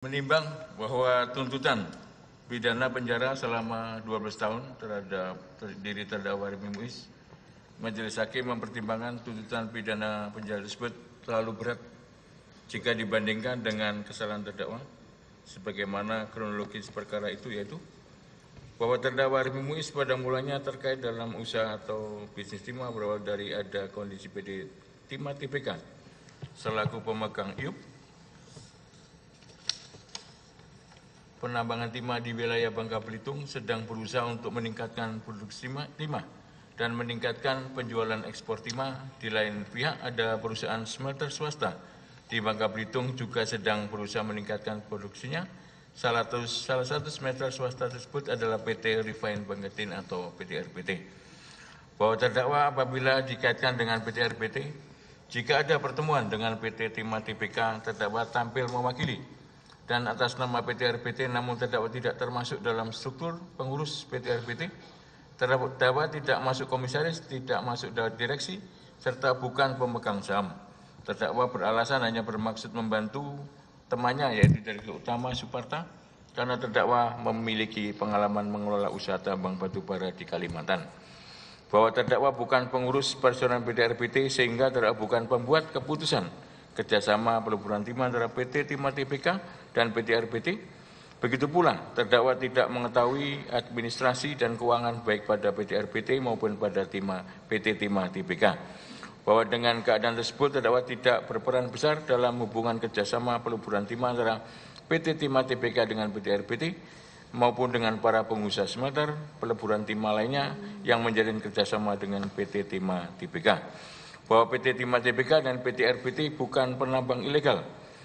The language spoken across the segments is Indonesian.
Menimbang bahwa tuntutan pidana penjara selama 12 tahun terhadap diri terdakwa Remi Muiz, Majelis Hakim mempertimbangkan tuntutan pidana penjara tersebut terlalu berat jika dibandingkan dengan kesalahan terdakwa, sebagaimana kronologis perkara itu, yaitu bahwa terdakwa Remi Muiz pada mulanya terkait dalam usaha atau bisnis timah berawal dari ada kondisi PT Timah Tbk selaku pemegang IUP penambangan timah di wilayah Bangka Belitung sedang berusaha untuk meningkatkan produksi timah dan meningkatkan penjualan ekspor timah. Di lain pihak, ada perusahaan smelter swasta di Bangka Belitung juga sedang berusaha meningkatkan produksinya. Salah satu smelter swasta tersebut adalah PT Refine Bangkatin atau PT RBT. Bahwa terdakwa apabila dikaitkan dengan PT RBT, jika ada pertemuan dengan PT Timah Tbk, terdakwa tampil mewakili dan atas nama PT RBT namun terdakwa tidak termasuk dalam struktur pengurus PT RBT, terdakwa tidak masuk komisaris, tidak masuk dalam direksi, serta bukan pemegang saham. Terdakwa beralasan hanya bermaksud membantu temannya yaitu Direktur Utama Suparta karena terdakwa memiliki pengalaman mengelola usaha tambang batubara di Kalimantan. Bahwa terdakwa bukan pengurus perseroan PT RBT sehingga terdakwa bukan pembuat keputusan kerjasama peleburan timah antara PT Timah Tbk dan PT RBT. Begitu pula terdakwa tidak mengetahui administrasi dan keuangan baik pada PT RBT maupun pada PT Timah Tbk. Bahwa dengan keadaan tersebut terdakwa tidak berperan besar dalam hubungan kerjasama peleburan timah antara PT Timah Tbk dengan PT RBT maupun dengan para pengusaha smelter peleburan timah lainnya yang menjalin kerjasama dengan PT Timah Tbk. Bahwa PT Timah Tbk dan PT RBT bukan penambang ilegal.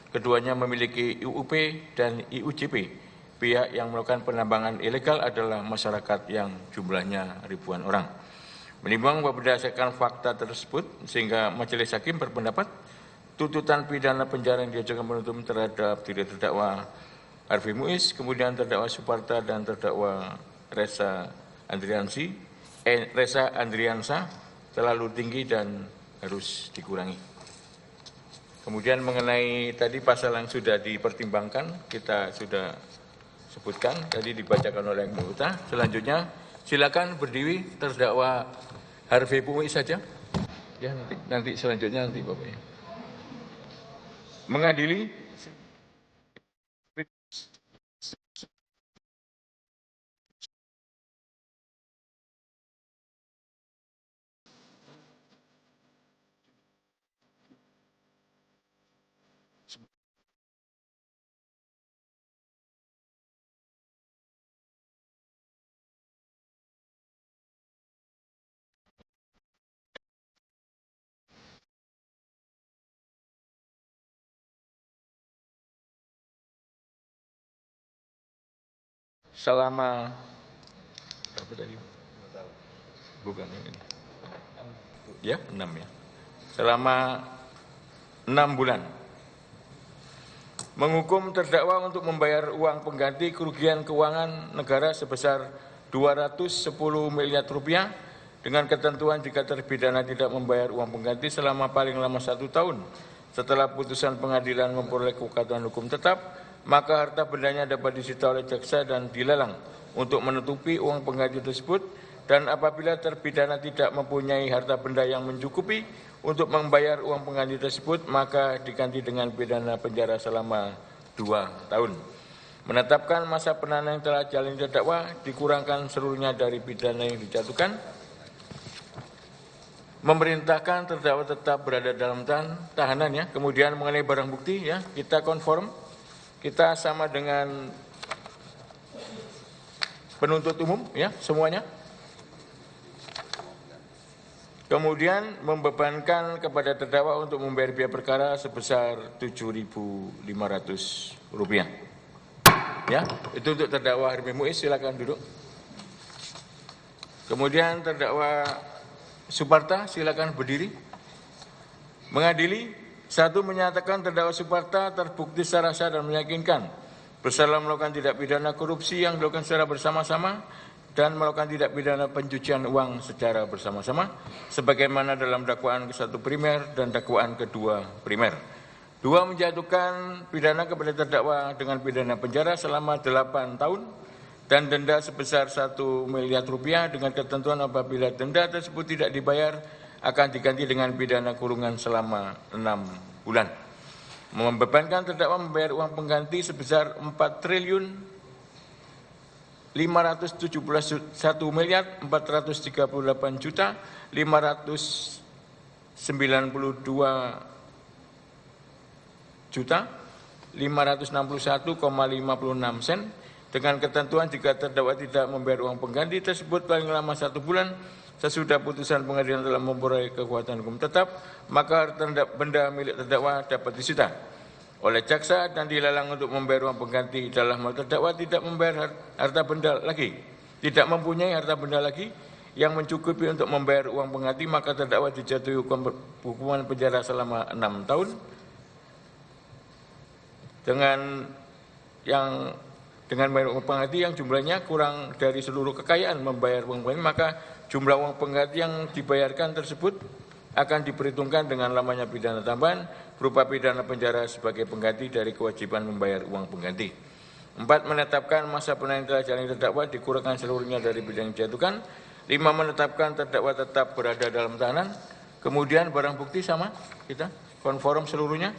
Keduanya memiliki IUP dan IUJP. Pihak yang melakukan penambangan ilegal adalah masyarakat yang jumlahnya ribuan orang. Menimbang bahwa berdasarkan fakta tersebut, sehingga Majelis Hakim berpendapat tuntutan pidana penjara yang diajukan penuntut terhadap diri terdakwa Harvey Muiz, kemudian terdakwa Suparta dan terdakwa Reza Andriansa terlalu tinggi dan harus dikurangi. Kemudian mengenai tadi pasal yang sudah dipertimbangkan, kita sudah sebutkan, tadi dibacakan oleh Mbak. Selanjutnya silakan berdiri terdakwa Harvey Muiz saja. Ya nanti selanjutnya Bapak. Mengadili selama berapa tadi? Bukan ini. Ya, 6 ya. Selama 6 bulan. Menghukum terdakwa untuk membayar uang pengganti kerugian keuangan negara sebesar 210 miliar rupiah dengan ketentuan jika terpidana tidak membayar uang pengganti selama paling lama 1 tahun setelah putusan pengadilan memperoleh kekuatan hukum tetap, maka harta bendanya dapat disita oleh jaksa dan dilelang untuk menutupi uang pengganti tersebut. Dan apabila terpidana tidak mempunyai harta benda yang mencukupi untuk membayar uang pengganti tersebut, maka diganti dengan pidana penjara selama 2 tahun. Menetapkan masa penahanan yang telah jalani terdakwa dikurangkan seluruhnya dari pidana yang dijatuhkan. Memerintahkan terdakwa tetap berada dalam tahanan ya. Kemudian mengenai barang bukti ya, kita konform, kita sama dengan penuntut umum ya semuanya. Kemudian membebankan kepada terdakwa untuk membayar biaya perkara sebesar Rp7.500. Ya, itu untuk terdakwa Harvey Muiz, silakan duduk. Kemudian terdakwa Suparta, silakan berdiri. Mengadili, 1. Menyatakan terdakwa Suparta terbukti secara sah dan meyakinkan bersalah melakukan tindak pidana korupsi yang dilakukan secara bersama-sama dan melakukan tindak pidana pencucian uang secara bersama-sama sebagaimana dalam dakwaan ke-1 primer dan dakwaan ke-2 primer. 2. 2. Menjatuhkan pidana kepada terdakwa dengan pidana penjara selama 8 tahun dan denda sebesar 1 miliar rupiah dengan ketentuan apabila denda tersebut tidak dibayar akan diganti dengan pidana kurungan selama 6 bulan. Membebankan terdakwa membayar uang pengganti sebesar 4.438.561.561,56 sen dengan ketentuan jika terdakwa tidak membayar uang pengganti tersebut paling lama 1 bulan sesudah putusan pengadilan telah memperoleh kekuatan hukum tetap, maka benda milik terdakwa dapat disita oleh jaksa dan dilelang untuk membayar uang pengganti dalam hal terdakwa tidak membayar harta benda lagi, tidak mempunyai harta benda lagi yang mencukupi untuk membayar uang pengganti, maka terdakwa dijatuhi hukuman penjara selama 6 tahun dengan membayar uang pengganti yang jumlahnya kurang dari seluruh kekayaan membayar uang pengganti, maka jumlah uang pengganti yang dibayarkan tersebut akan diperhitungkan dengan lamanya pidana tambahan berupa pidana penjara sebagai pengganti dari kewajiban membayar uang pengganti. 4. Menetapkan masa penahanan telah jalani terdakwa dikurangkan seluruhnya dari pidana yang dijatuhkan. 5. Menetapkan terdakwa tetap berada dalam tahanan. Kemudian barang bukti sama kita konform seluruhnya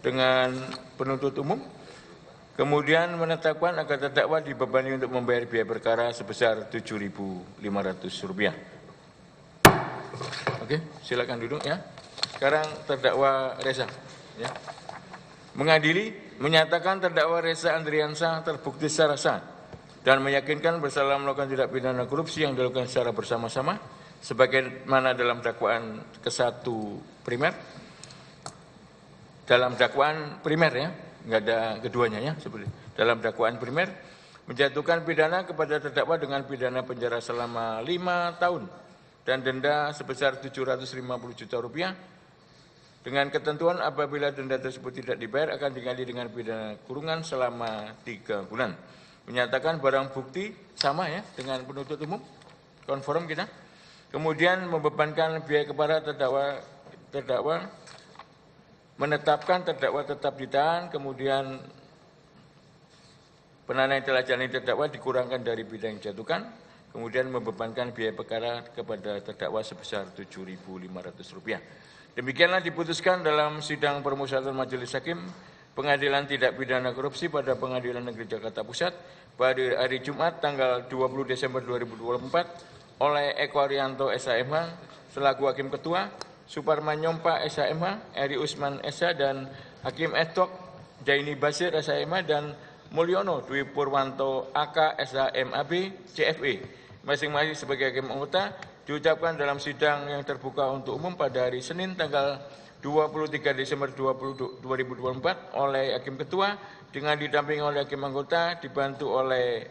dengan penuntut umum. Kemudian menetapkan agar terdakwa dibebani untuk membayar biaya perkara sebesar Rp7.500. Oke, silakan duduk ya. Sekarang terdakwa Reza. Ya. Mengadili menyatakan terdakwa Reza Andriansah terbukti secara sah dan meyakinkan bersalah melakukan tindak pidana korupsi yang dilakukan secara bersama-sama sebagaimana dalam dakwaan ke-1 primer. Dalam dakwaan primer ya, nggak ada keduanya ya, seperti dalam dakwaan primer menjatuhkan pidana kepada terdakwa dengan pidana penjara selama 5 tahun dan denda sebesar Rp750 juta dengan ketentuan apabila denda tersebut tidak dibayar akan diganti dengan pidana kurungan selama 3 bulan. Menyatakan barang bukti sama ya dengan penuntut umum, konform kita. Kemudian membebankan biaya kepada terdakwa menetapkan terdakwa tetap ditahan, kemudian penahanan yang telah jalani terdakwa dikurangkan dari pidana yang dijatuhkan, kemudian membebankan biaya perkara kepada terdakwa sebesar Rp7.500. Demikianlah diputuskan dalam sidang permusyawaratan Majelis Hakim Pengadilan Tindak Pidana Korupsi pada Pengadilan Negeri Jakarta Pusat pada hari Jumat tanggal 20 Desember 2024 oleh Eko Arianto SHMH selaku Hakim Ketua, Suparman Nyompa SHMH, Eri Usman SH dan Hakim Edtok Jaini Basir SHMH dan Mulyono Dwi Purwanto AK SHMAB CFE masing-masing sebagai hakim anggota diucapkan dalam sidang yang terbuka untuk umum pada hari Senin tanggal 23 Desember 2024 oleh Hakim Ketua dengan didampingi oleh Hakim Anggota dibantu oleh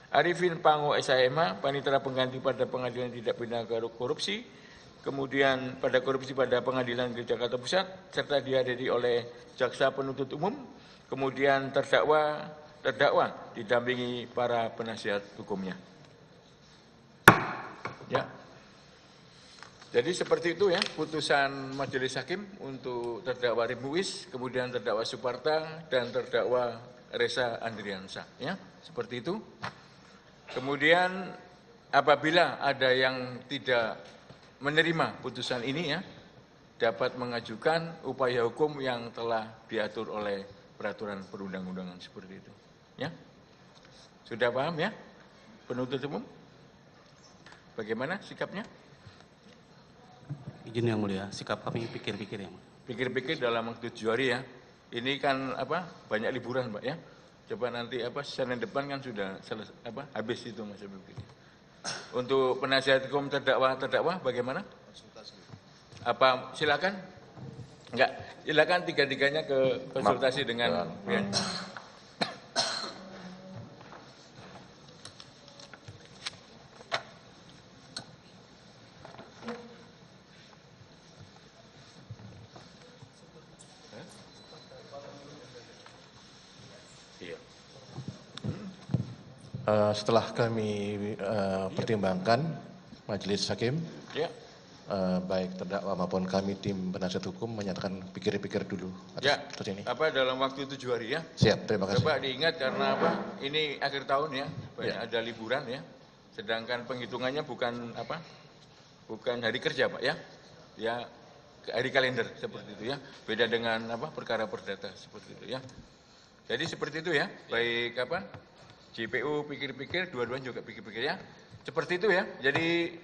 Arifin Pango SHMH, Panitera Pengganti pada Pengadilan Tindak Pidana Korupsi, kemudian pada korupsi pada Pengadilan Negeri Jakarta Pusat, serta dihadiri oleh Jaksa Penuntut Umum, kemudian terdakwa didampingi para penasihat hukumnya. Ya. Jadi seperti itu ya putusan Majelis Hakim untuk terdakwa Rimuis, kemudian terdakwa Suparta dan terdakwa Reza Andriansah. Ya, seperti itu. Kemudian apabila ada yang tidak menerima putusan ini ya, dapat mengajukan upaya hukum yang telah diatur oleh peraturan perundang-undangan seperti itu. Ya, sudah paham ya, penuntut umum? Bagaimana sikapnya? Izin Yang Mulia, sikap kami pikir-pikir ya. Pikir-pikir dalam waktu 7 hari ya. Ini kan banyak liburan Pak ya. Coba nanti Senin depan kan sudah habis itu Mas Habib. Untuk penasihat hukum terdakwa bagaimana? Silakan? Enggak, silakan tiga-tiganya ke konsultasi dengan pihak. Setelah kami pertimbangkan Majelis Hakim, ya. baik terdakwa maupun kami tim penasihat hukum menyatakan pikir-pikir dulu Ya, atas ini. dalam waktu 7 hari ya. Siap, terima kasih. Coba diingat karena ini akhir tahun ya, banyak ada liburan ya. Sedangkan penghitungannya bukan bukan hari kerja Pak ya. Ya, hari kalender seperti itu ya. Beda dengan perkara perdata seperti itu ya. Jadi seperti itu ya. Baik JPU pikir-pikir, dua-duanya juga pikir-pikir ya. Seperti itu ya. Jadi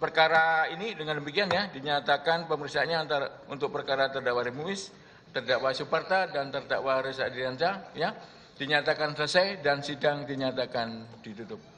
perkara ini dengan demikian ya dinyatakan pemeriksaannya untuk perkara terdakwa Remuis, terdakwa Suparta dan terdakwa Reza Ardiansyah ya dinyatakan selesai dan sidang dinyatakan ditutup.